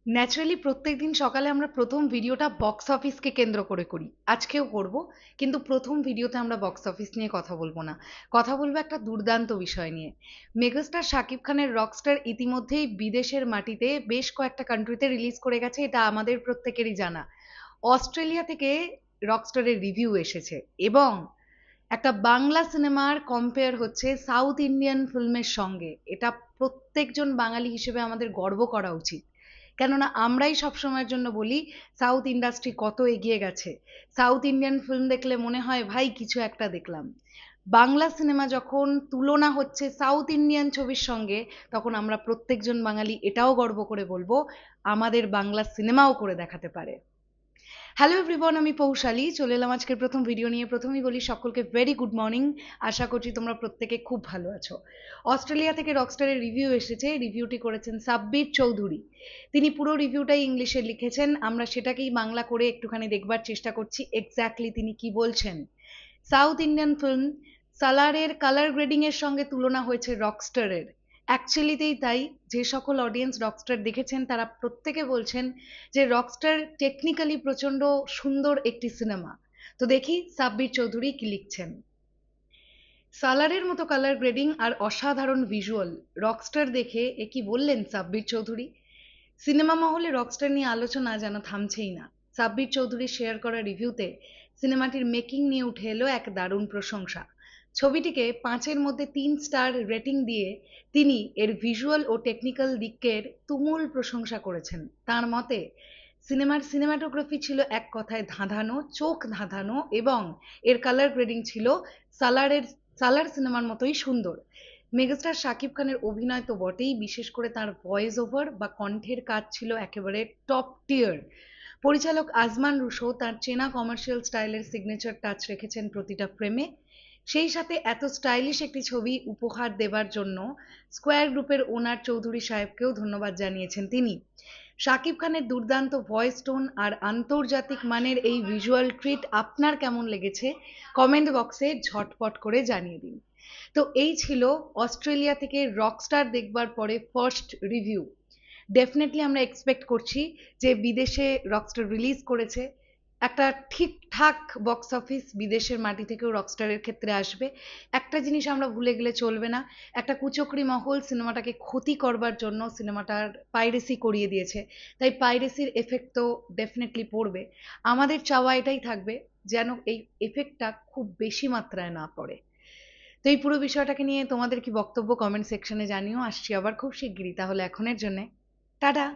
Naturally প্রত্যেকদিন সকালে আমরা প্রথম ভিডিওটা বক্স অফিসকে কেন্দ্র করে করি, আজকেও করব। কিন্তু প্রথম ভিডিওতে আমরা বক্স অফিস নিয়ে কথা বলবো না, কথা বলবো একটা দুর্দান্ত বিষয় নিয়ে। মেগাস্টার শাকিব খানের রকস্টার ইতিমধ্যেই বিদেশের মাটিতে বেশ কয়েকটা কান্ট্রিতে রিলিজ করে গেছে, এটা আমাদের প্রত্যেকেরই জানা। অস্ট্রেলিয়া থেকে রকস্টারের রিভিউ এসেছে এবং একটা বাংলা সিনেমার কম্পেয়ার হচ্ছে সাউথ ইন্ডিয়ান ফিল্মের সঙ্গে। এটা প্রত্যেকজন বাঙালি হিসেবে আমাদের গর্ব করা উচিত, কেননা আমরাই সবসময়ের জন্য বলি সাউথ ইন্ডাস্ট্রি কত এগিয়ে গেছে। সাউথ ইন্ডিয়ান ফিল্ম দেখলে মনে হয় ভাই কিছু একটা দেখলাম। বাংলা সিনেমা যখন তুলনা হচ্ছে সাউথ ইন্ডিয়ান ছবির সঙ্গে, তখন আমরা প্রত্যেকজন বাঙালি এটাও গর্ব করে বলবো আমাদের বাংলা সিনেমাও করে দেখাতে পারে। হ্যালো এভরিওয়ান, আমি পৌশালী চলে এলাম আজকের প্রথম ভিডিও নিয়ে। প্রথমেই বলি সকলকে ভেরি গুড মর্নিং। আশা করছি তোমরা প্রত্যেকে খুব ভালো আছো। অস্ট্রেলিয়া থেকে রকস্টারের রিভিউ এসেছে, রিভিউটি করেছেন সাব্বির চৌধুরী। তিনি পুরো রিভিউটাই ইংলিশে লিখেছেন, আমরা সেটাকেই বাংলা করে একটুখানি দেখবার চেষ্টা করছি এক্স্যাক্টলি তিনি কি বলছেন। সাউথ ইন্ডিয়ান ফিল্ম সালারের কালার গ্রেডিং এর সঙ্গে তুলনা হয়েছে রকস্টারের। অ্যাকচুয়ালিতেই তাই, যে সকল অডিয়েন্স রকস্টার দেখেছেন তারা প্রত্যেকে বলছেন যে রকস্টার টেকনিক্যালি প্রচন্ড সুন্দর একটি সিনেমা। তো দেখি সাব্বির চৌধুরী কি লিখছেন। সালারের মতো কালার গ্রেডিং আর অসাধারণ ভিজুয়াল, রকস্টার দেখে এ কি বললেন সাব্বির চৌধুরী। সিনেমা মহলে রকস্টার নিয়ে আলোচনা যেন থামছেই না। সাব্বির চৌধুরী শেয়ার করা রিভিউতে সিনেমাটির মেকিং নিয়ে উঠে এলো এক দারুণ প্রশংসা। ছবিটিকে 5-এর মধ্যে 3 স্টার রেটিং দিয়ে তিনি এর ভিজুয়াল ও টেকনিক্যাল দিকের তুমুল প্রশংসা করেছেন। তার মতে সিনেমার সিনেমাটোগ্রাফি ছিল এক কথায় ধাঁধানো, চোখ ধাঁধানো, এবং এর কালার গ্রেডিং ছিল সালারের সালার সিনেমার মতোই সুন্দর। মেগাস্টার শাকিব খানের অভিনয় তো বটেই, বিশেষ করে তার ভয়েস ওভার বা কণ্ঠের কাজ ছিল একেবারে টপ টিয়ার। পরিচালক আজমান রুশো তার চেনা কমার্শিয়াল স্টাইলের সিগনেচার টাচ রেখেছেন প্রতিটা ফ্রেমে। সেই সাথে এত স্টাইলিশ একটি ছবি উপহার দেবার জন্য স্কোয়ার গ্রুপের ওনার চৌধুরী সাহেবকেও ধন্যবাদ জানিয়েছেন তিনি। শাকিব খানের দুর্দান্ত ভয়েস টোন আর আন্তর্জাতিক মানের এই ভিজুয়াল ট্রিট আপনার কেমন লেগেছে কমেন্ট বক্সে ঝটপট করে জানিয়ে দিন। তো এই ছিল অস্ট্রেলিয়া থেকে রকস্টার দেখবার পরে ফার্স্ট রিভিউ। ডেফিনেটলি আমরা এক্সপেক্ট করছি যে বিদেশে রকস্টার রিলিজ করেছে, একটা ঠিকঠাক বক্স অফিস বিদেশের মাটি থেকেও রকস্টারের ক্ষেত্রে আসবে। একটা জিনিস আমরা ভুলে গেলে চলবে না, একটা কুচক্রী মহল সিনেমাটাকে ক্ষতি করবার জন্য সিনেমাটার পাইরেসি করিয়ে দিয়েছে। তাই পাইরেসির এফেক্ট তো ডেফিনেটলি পড়বে। আমাদের চাওয়া এটাই থাকবে যেন এই এফেক্টটা খুব বেশি মাত্রায় না পড়ে। তো এই পুরো বিষয়টাকে নিয়ে তোমাদের কি বক্তব্য কমেন্ট সেকশনে জানিও। আসছি আবার খুব শিগগিরই, তাহলে এখনের জন্য টাটা।